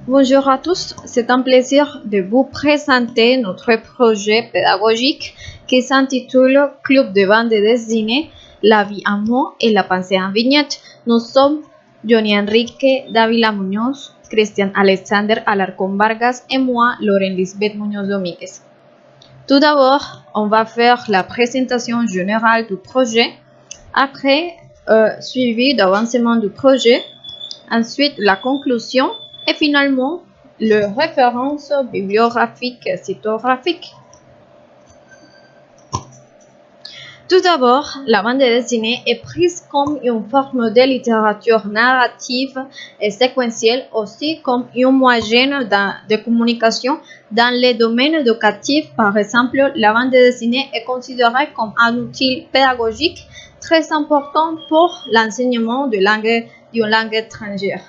Bonjour à tous, c'est un plaisir de vous présenter notre projet pédagogique qui s'intitule Club de bande dessinée, la vie en mots et la pensée en vignette. Nous sommes Johnny Enrique Davila Muñoz, Christian Alexander Alarcón Vargas et moi, Lauren Lisbeth Muñoz Domínguez. Tout d'abord, on va faire la présentation générale du projet, après suivi d'avancement du projet, ensuite la conclusion et finalement les références bibliographiques et citégraphiques. Tout d'abord, la bande dessinée est prise comme une forme de littérature narrative et séquentielle, aussi comme un moyen de communication dans les domaines éducatifs. Par exemple, la bande dessinée est considérée comme un outil pédagogique très important pour l'enseignement d'une langue étrangère,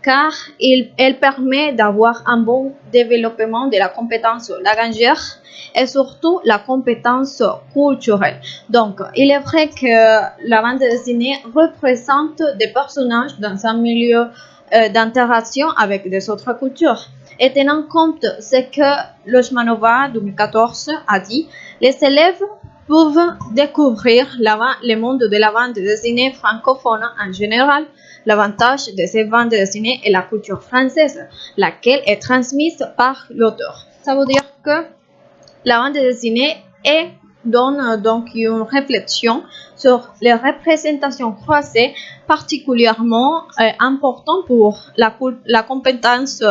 car elle permet d'avoir un bon développement de la compétence langagière et surtout la compétence culturelle. Donc, il est vrai que la bande dessinée représente des personnages dans un milieu d'interaction avec des autres cultures. Et tenant compte ce que Lochmanova 2014 a dit, les élèves peuvent découvrir le monde de la bande dessinée francophone en général. L'avantage de ces bandes dessinées est la culture française, laquelle est transmise par l'auteur. Ça veut dire que la bande dessinée donne donc une réflexion sur les représentations croisées particulièrement importantes pour la compétence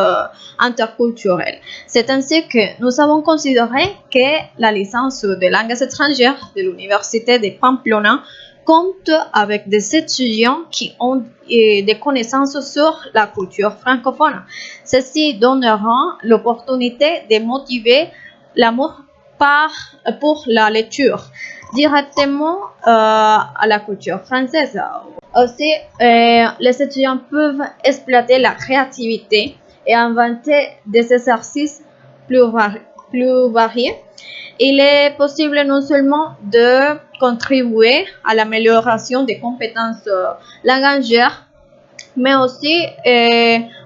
interculturelle. C'est ainsi que nous avons considéré que la licence de langues étrangères de l'Université de Pamplona compte avec des étudiants qui ont des connaissances sur la culture francophone. Ceci donnera l'opportunité de motiver l'amour pour la lecture directement à la culture française. Aussi, les étudiants peuvent exploiter la créativité et inventer des exercices plus variés. Il est possible non seulement de contribuer à l'amélioration des compétences langagières, mais aussi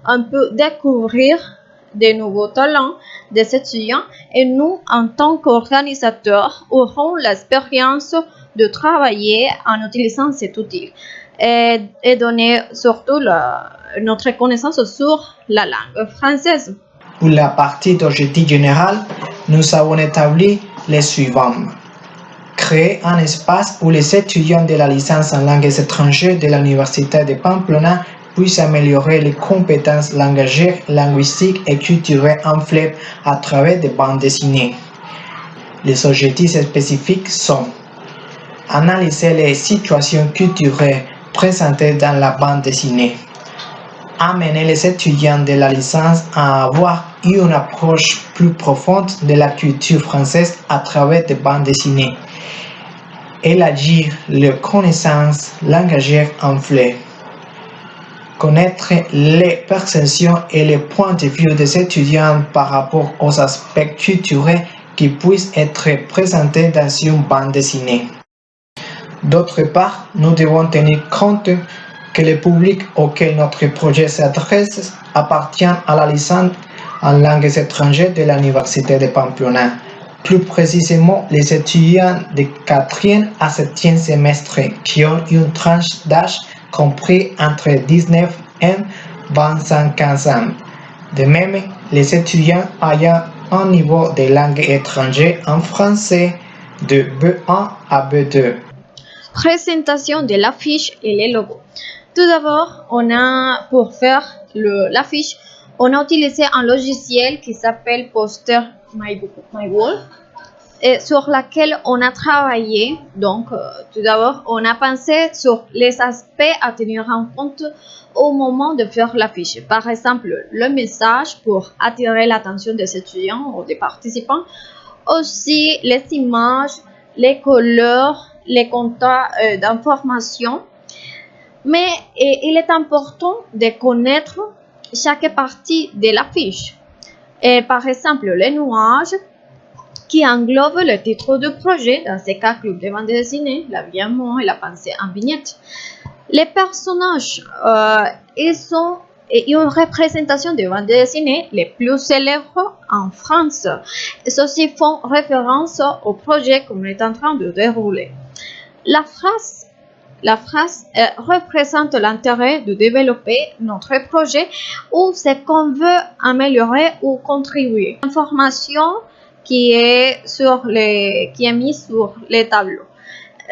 on peut découvrir de nouveaux talents des étudiants, et nous, en tant qu'organisateurs, aurons l'expérience de travailler en utilisant cet outil et donner surtout notre connaissance sur la langue française. Pour la partie d'objectif général, nous avons établi les suivants. Créer un espace où les étudiants de la licence en langues étrangères de l'Université de Pamplona puissent améliorer les compétences langagières, linguistiques et culturelles en flèche à travers des bandes dessinées. Les objectifs spécifiques sont analyser les situations culturelles présentées dans la bande dessinée, amener les étudiants de la licence à avoir une approche plus profonde de la culture française à travers des bandes dessinées, élargir leurs connaissances langagières en flèche, connaître les perceptions et les points de vue des étudiants par rapport aux aspects culturels qui puissent être présentés dans une bande dessinée. D'autre part, nous devons tenir compte que le public auquel notre projet s'adresse appartient à la licence en langues étrangères de l'Université de Pamplona. Plus précisément, les étudiants de 4e à 7e semestre qui ont une tranche d'âge compris entre 19 et 25 ans. De même, les étudiants ayant un niveau de langue étrangère en français de B1 à B2. Présentation de l'affiche et les logos. Tout d'abord, pour faire l'affiche, on a utilisé un logiciel qui s'appelle Poster My Wall, et sur laquelle on a travaillé. Donc, tout d'abord, on a pensé sur les aspects à tenir en compte au moment de faire l'affiche. Par exemple, le message pour attirer l'attention des étudiants ou des participants. Aussi, les images, les couleurs, les contacts d'information. Mais il est important de connaître chaque partie de l'affiche. Par exemple, les nuages qui englobe le titre du projet, dans ce cas, Club de bande dessinée, la vie en mots et la pensée en vignette. Les personnages, ils sont et une représentation des bandes dessinées les plus célèbres en France. Ceux-ci font référence au projet qu'on est en train de dérouler. La phrase représente l'intérêt de développer notre projet ou ce qu'on veut améliorer ou contribuer. L'information qui est mise sur les tableaux.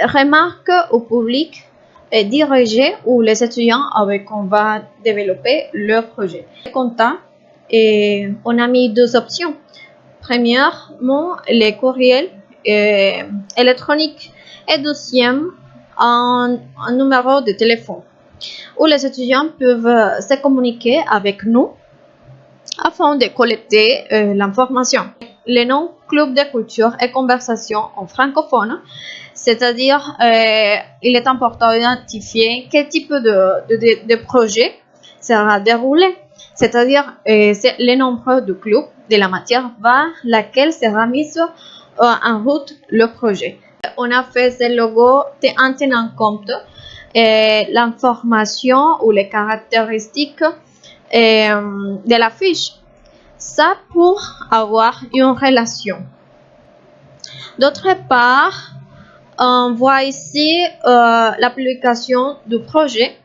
Remarque au public dirigé ou les étudiants avec qui on va développer leur projet. Contact, et on a mis deux options. Premièrement, les courriels électroniques et deuxième, un numéro de téléphone où les étudiants peuvent se communiquer avec nous afin de collecter l'information. Le nom Club de culture et conversation en francophone, c'est-à-dire il est important d'identifier quel type de projet sera déroulé, c'est-à-dire c'est le nombre de clubs de la matière vers laquelle sera mis en route le projet. On a fait ce logo en tenant compte l'information ou les caractéristiques de la fiche. Ça pour avoir une relation. D'autre part, on voit ici l'application du projet.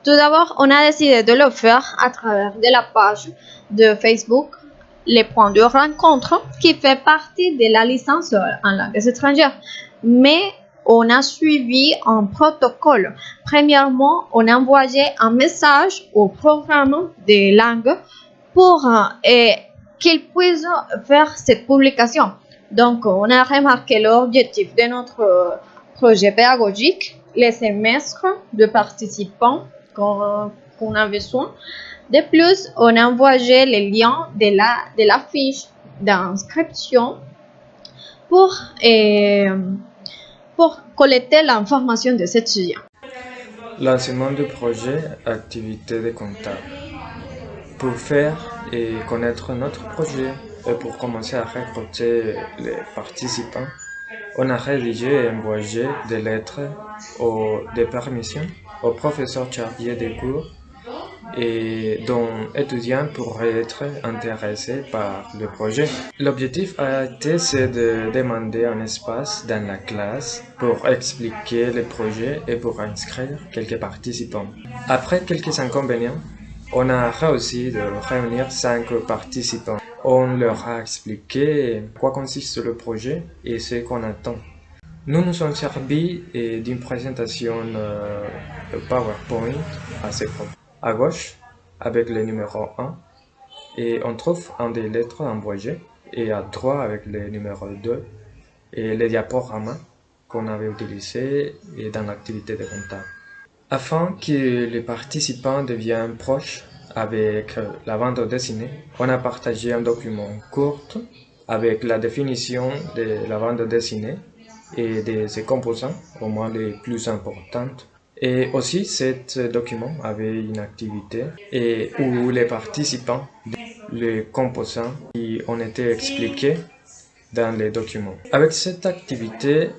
Tout d'abord, on a décidé de le faire à travers de la page de Facebook, les points de rencontre, qui fait partie de la licence en langues étrangères. Mais on a suivi un protocole. Premièrement, on a envoyé un message au programme de langue pour qu'il puisse faire cette publication. Donc, on a remarqué l'objectif de notre projet pédagogique, les semestres de participants qu'on a besoin. De plus, on a envoyé les liens de la fiche d'inscription pour collecter l'information des étudiants. Lancement du projet activité de comptable. Pour faire et connaître notre projet et pour commencer à recruter les participants, on a rédigé et envoyé des lettres de permission aux professeurs chargés des cours et dont étudiants pourraient être intéressés par le projet. L'objectif a été de demander un espace dans la classe pour expliquer le projet et pour inscrire quelques participants. Après quelques inconvénients, on a réussi de réunir 5 participants. On leur a expliqué quoi consiste le projet et ce qu'on attend. Nous nous sommes servis d'une présentation PowerPoint assez propre. À gauche, avec le numéro 1, et on trouve un des lettres envoyées, et à droite avec le numéro 2, et les diaporamas qu'on avait utilisés dans l'activité de comptable. Afin que les participants deviennent proches avec la bande dessinée, on a partagé un document court avec la définition de la bande dessinée et de ses composants, au moins les plus importantes. Et aussi, cet document avait une activité où les participants, les composants qui ont été expliqués dans les documents. Avec cette activité,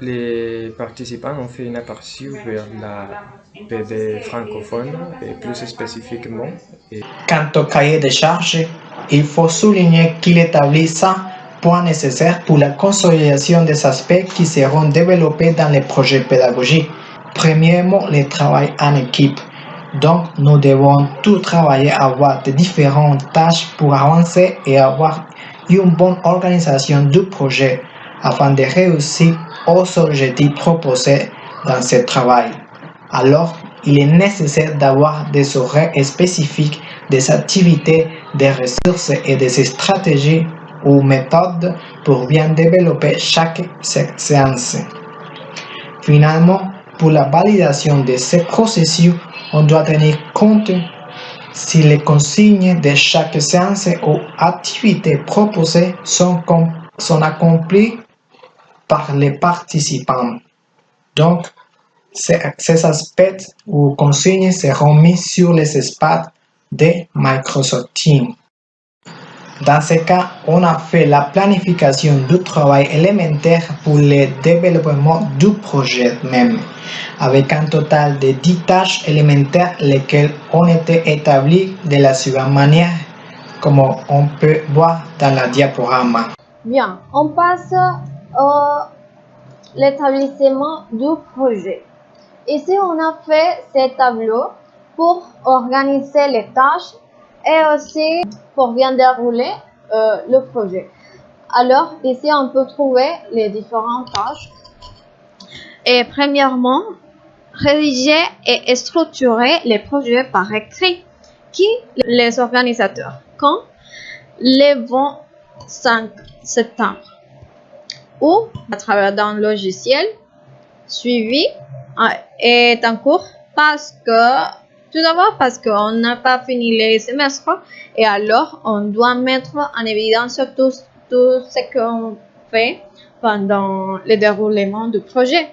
les participants ont fait un aperçu vers la BD francophone et plus spécifiquement. Quant au cahier de charges, il faut souligner qu'il établit 100 points nécessaires pour la consolidation des aspects qui seront développés dans les projets pédagogiques. Premièrement, le travail en équipe. Donc, nous devons tous travailler à avoir de différentes tâches pour avancer et avoir une bonne organisation du projet afin de réussir aux objectifs proposés dans ce travail. Alors, il est nécessaire d'avoir des horaires spécifiques, des activités, des ressources et des stratégies ou méthodes pour bien développer chaque séance. Finalement, pour la validation de ce processus, on doit tenir compte si les consignes de chaque séance ou activité proposées sont accomplies par les participants. Donc, ces aspects ou consignes seront mis sur les espaces de Microsoft Teams. Dans ce cas, on a fait la planification du travail élémentaire pour le développement du projet même, avec un total de 10 tâches élémentaires lesquelles ont été établies de la suivante manière, comme on peut voir dans la diaporama. Bien, on passe à l'établissement du projet. Ici, on a fait ce tableau pour organiser les tâches et aussi pour bien dérouler le projet. Alors, ici, on peut trouver les différentes tâches. Et premièrement, rédiger et structurer les projets par écrit. Qui les organisateurs? Quand? Le 25 septembre. Ou à travers un logiciel suivi est en cours parce que tout d'abord parce qu'on n'a pas fini les semestres et alors on doit mettre en évidence tout ce qu'on fait pendant le déroulement du projet.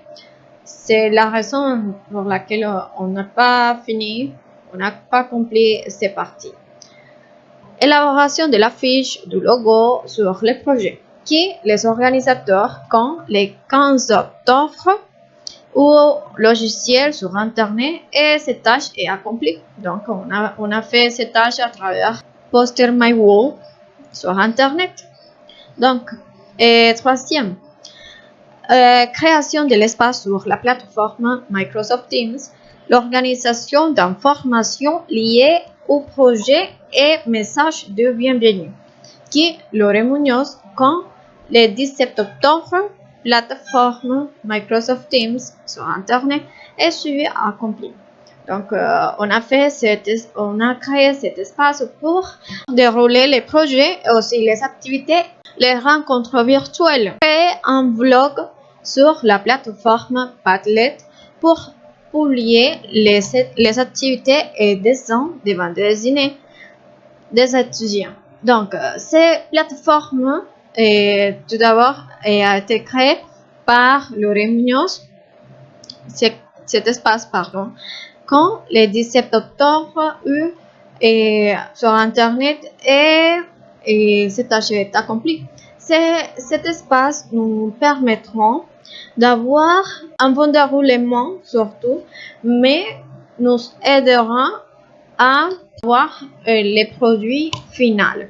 C'est la raison pour laquelle on n'a pas fini, on n'a pas accompli ces parties. Élaboration de la fiche du logo sur le projet qui les organisateurs quand les 15 octobre ou logiciel sur internet et cette tâche est accomplie. Donc on a fait cette tâche à travers Poster My Wall sur internet. Donc, troisième, création de l'espace sur la plateforme Microsoft Teams, l'organisation d'informations liées au projet et messages de bienvenue qui Lore Munoz quand le 17 octobre plateforme Microsoft Teams sur internet est suivi accompli. Donc on a créé cet espace pour dérouler les projets et aussi les activités, les rencontres virtuelles. Créer un blog sur la plateforme Padlet pour publier les activités et dessins des bandes dessinées des étudiants. Donc ces plateformes tout d'abord a été créé par Lore Munoz, cet espace, quand le 17 octobre sur internet et cette tâche est accomplie. Cet espace nous permettra d'avoir un bon déroulement surtout, mais nous aidera à voir les produits finaux.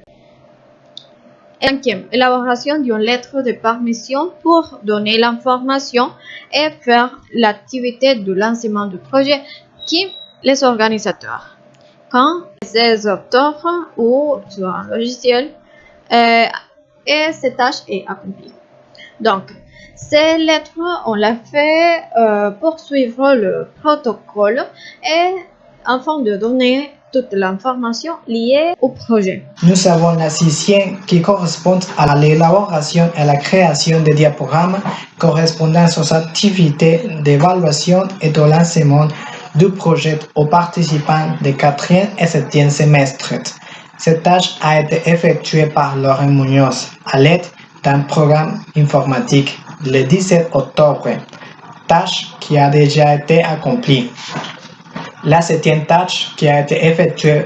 Cinquième, élaboration d'une lettre de permission pour donner l'information et faire l'activité de lancement du projet qui les organisateurs. Quand le 16 octobre ou sur un logiciel et cette tâche est accomplie. Donc, ces lettres, on l'a fait pour suivre le protocole et afin de donner toute l'information liée au projet. Nous avons la sixième qui correspond à l'élaboration et la création de diagrammes correspondant aux activités d'évaluation et de lancement du projet aux participants des 4e et 7e semestres. Cette tâche a été effectuée par Lore Munoz à l'aide d'un programme informatique le 17 octobre, tâche qui a déjà été accomplie. La 7e tâche qui a été effectuée,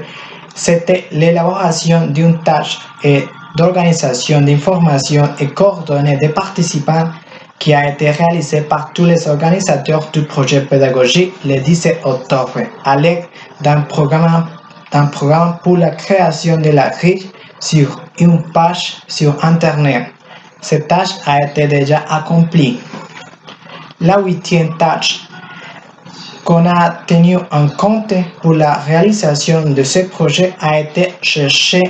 c'était l'élaboration d'une tâche et d'organisation d'information et coordonnée des participants qui a été réalisée par tous les organisateurs du projet pédagogique le 17 octobre à l'aide d'un programme pour la création de la grille sur une page sur Internet. Cette tâche a été déjà accomplie. La 8e tâche qu'on a tenu en compte pour la réalisation de ce projet a été chercher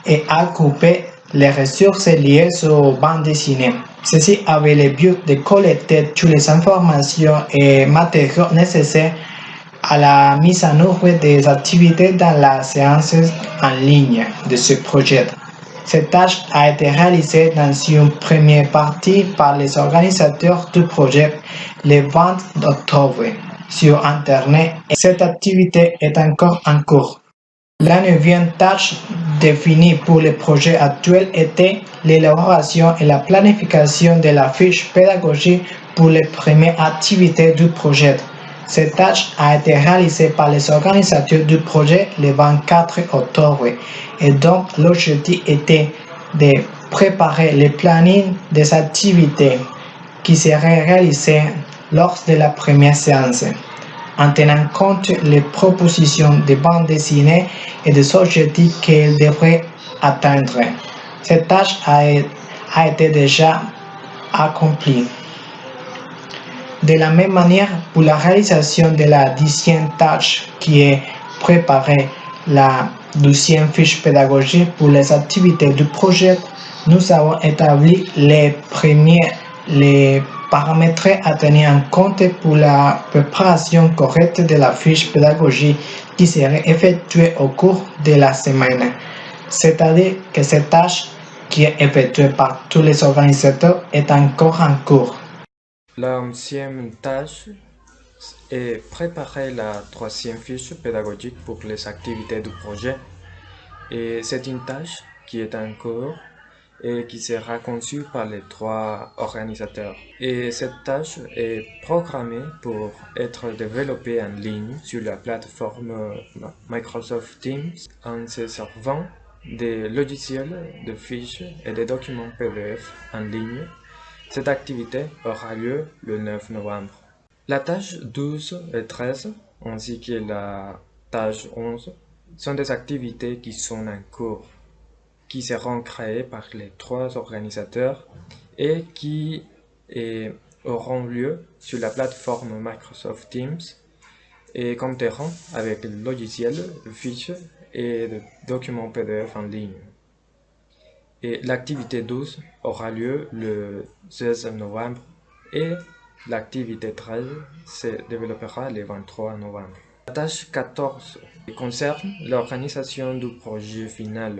et agrouper les ressources liées aux bandes dessinées. Ceci avait le but de collecter toutes les informations et matériaux nécessaires à la mise en œuvre des activités dans la séance en ligne de ce projet. Cette tâche a été réalisée dans une première partie par les organisateurs du projet le 20 octobre sur Internet et cette activité est encore en cours. La 9e tâche définie pour le projet actuel était l'élaboration et la planification de la fiche pédagogique pour les premières activités du projet. Cette tâche a été réalisée par les organisateurs du projet le 24 octobre et donc l'objectif était de préparer le planning des activités qui seraient réalisées lors de la première séance, en tenant compte les propositions de bande dessinée et des objectifs qu'elle devrait atteindre. Cette tâche a été déjà accomplie. De la même manière, pour la réalisation de la 10e tâche qui est préparer la 12e fiche pédagogique pour les activités du projet, nous avons établi les paramètres à tenir en compte pour la préparation correcte de la fiche pédagogique qui serait effectuée au cours de la semaine. C'est-à-dire que cette tâche qui est effectuée par tous les organisateurs est encore en cours. La 11e tâche est préparer la 3e fiche pédagogique pour les activités du projet. Et c'est une tâche qui est en cours et qui sera conçue par les 3 organisateurs. Et cette tâche est programmée pour être développée en ligne sur la plateforme Microsoft Teams en se servant des logiciels de fiches et des documents PDF en ligne. Cette activité aura lieu le 9 novembre. La tâche 12 et 13 ainsi que la tâche 11 sont des activités qui sont en cours, qui seront créées par les 3 organisateurs et qui auront lieu sur la plateforme Microsoft Teams et compteront avec le logiciel de fiches et de documents PDF en ligne. Et l'activité 12 aura lieu le 16 novembre et l'activité 13 se développera le 23 novembre. La tâche 14 concerne l'organisation du projet final.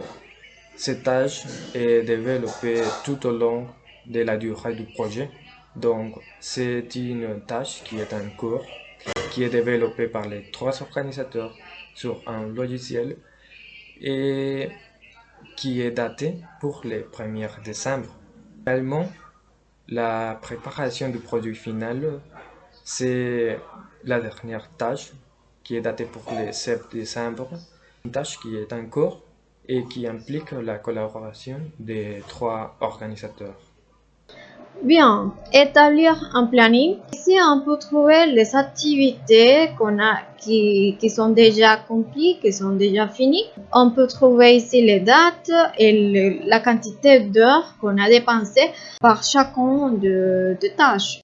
Cette tâche est développée tout au long de la durée du projet, donc c'est une tâche qui est en cours, qui est développée par les 3 organisateurs sur un logiciel et qui est datée pour le 1er décembre. Également, la préparation du produit final, c'est la dernière tâche qui est datée pour le 7 décembre, une tâche qui est en cours et qui implique la collaboration des 3 organisateurs. Bien, établir un planning. Ici, on peut trouver les activités qui sont déjà accomplies, qui sont déjà finies. On peut trouver ici les dates et la quantité d'heures qu'on a dépensées par chacune de tâches.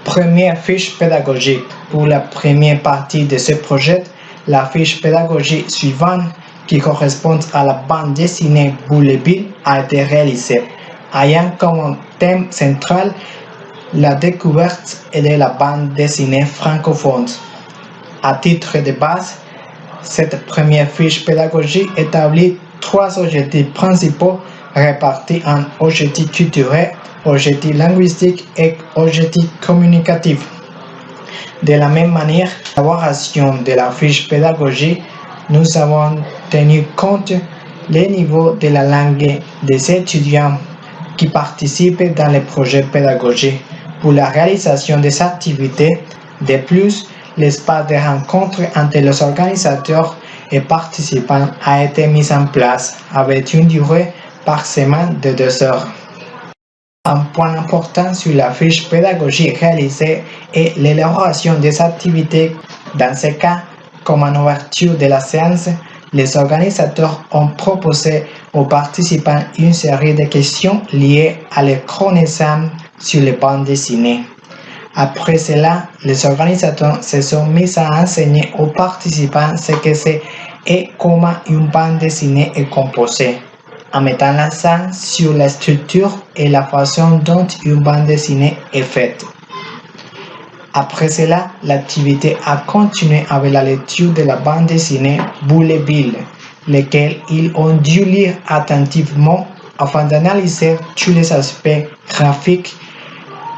Première fiche pédagogique. Pour la première partie de ce projet, la fiche pédagogique suivante, qui correspond à la bande dessinée Boules et Billes, a été réalisée, ayant comme thème central la découverte de la bande dessinée francophone. À titre de base, cette première fiche pédagogique établit 3 objectifs principaux répartis en objectifs culturels, objectifs linguistiques et objectifs communicatifs. De la même manière, l'élaboration de la fiche pédagogique, nous avons tenu compte des niveaux de la langue des étudiants qui participent dans les projets pédagogiques. Pour la réalisation des activités, de plus, l'espace de rencontre entre les organisateurs et participants a été mis en place avec une durée par semaine de 2 heures. Un point important sur la fiche pédagogique réalisée est l'élaboration des activités. Dans ce cas, comme en ouverture de la séance, les organisateurs ont proposé aux participants une série de questions liées à leurs connaissances sur les bandes dessinées. Après cela, les organisateurs se sont mis à enseigner aux participants ce que c'est et comment une bande dessinée est composée, en mettant l'accent sur la structure et la façon dont une bande dessinée est faite. Après cela, l'activité a continué avec la lecture de la bande dessinée Boules et Billes, lesquelles ils ont dû lire attentivement afin d'analyser tous les aspects graphiques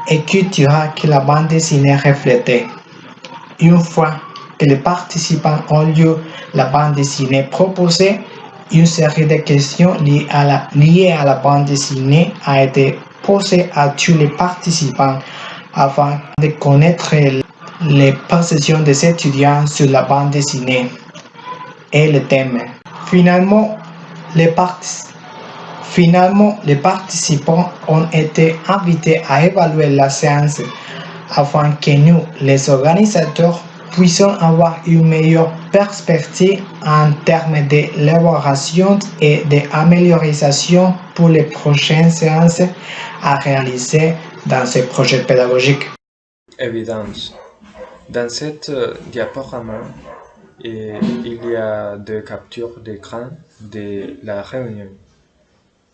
et culturels que la bande dessinée reflétait. Une fois que les participants ont lu la bande dessinée proposée, une série de questions liées à la bande dessinée a été posée à tous les participants afin de connaître les perceptions des étudiants sur la bande dessinée et le thème. Finalement, les participants ont été invités à évaluer la séance afin que nous, les organisateurs, puissions avoir une meilleure perspective en termes d'élaboration et d'amélioration pour les prochaines séances à réaliser dans ce projet pédagogique. Évidence. Dans cette diaporama, il y a deux captures d'écran de la réunion.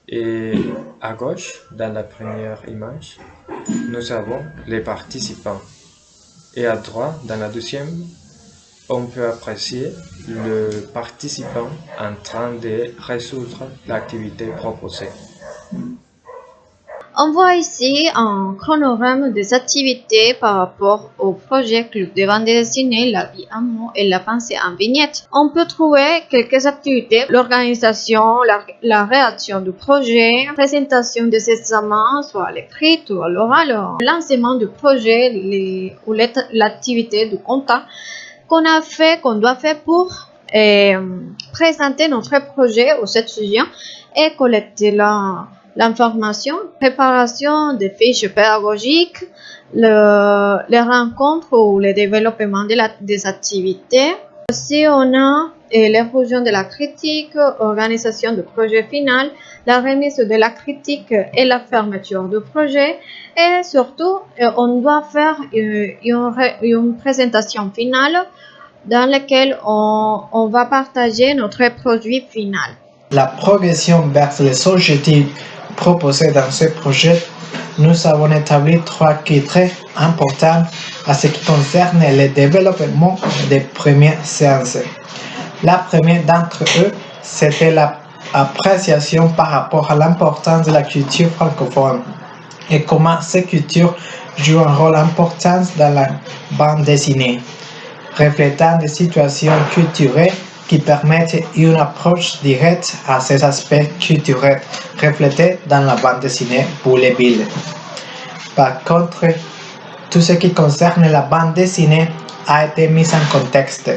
Et à gauche, dans la première image, nous avons les participants. Et à droite, dans la deuxième, on peut apprécier le participant en train de résoudre l'activité proposée. On voit ici un chronogramme des activités par rapport au projet Club de bande dessinée, la vie en mots et la pensée en vignette. On peut trouver quelques activités, l'organisation, la réaction du projet, la présentation des examens, soit à l'écrit ou à l'oral, le lancement du projet ou l'activité du compta qu'on doit faire pour présenter notre projet aux étudiants et collecter l'information, préparation des fiches pédagogiques, les rencontres ou le développement des activités. Aussi, on a l'érosion de la critique, organisation du projet final, la remise de la critique et la fermeture du projet. Et surtout, on doit faire une présentation finale dans laquelle on va partager notre produit final. La progression vers les objectifs proposés dans ce projet, nous avons établi 3 critères importants à ce qui concerne le développement des premières séances. La première d'entre eux, c'était l'appréciation par rapport à l'importance de la culture francophone et comment cette culture joue un rôle important dans la bande dessinée, reflétant des situations culturelles qui permettent une approche directe à ces aspects culturels reflétés dans la bande dessinée Boulet Bill. Par contre, tout ce qui concerne la bande dessinée a été mis en contexte,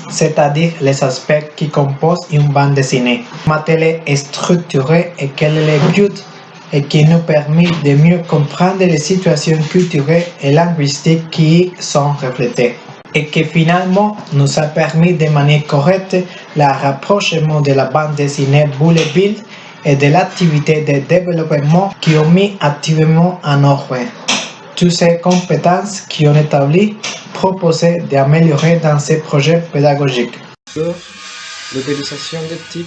c'est-à-dire les aspects qui composent une bande dessinée, comment elle est structurée et quel est le but, et qui nous permet de mieux comprendre les situations culturelles et linguistiques qui y sont reflétées, et qui finalement nous a permis de manière correcte le rapprochement de la bande dessinée Boulet Bill et de l'activité de développement qui ont mis activement en œuvre toutes ces compétences qui ont établi proposé d'améliorer dans ces projets pédagogiques. L'utilisation de TIC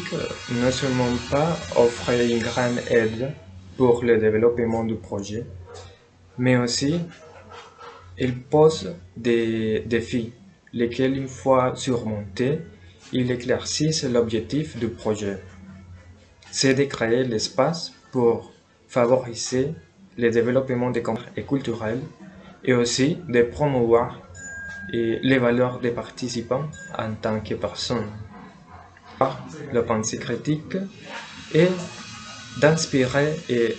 ne seulement pas offre une grande aide pour le développement du projet, mais aussi il pose des défis, lesquels une fois surmontés, il éclaircissent l'objectif du projet. C'est de créer l'espace pour favoriser le développement des compétences et culturelles et aussi de promouvoir les valeurs des participants en tant que personnes, par la pensée critique et d'inspirer et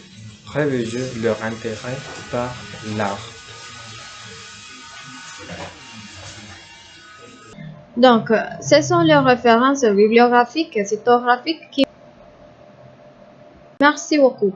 réveiller leur intérêt par l'art. Donc, ce sont les références bibliographiques et citégraphiques qui... Merci beaucoup.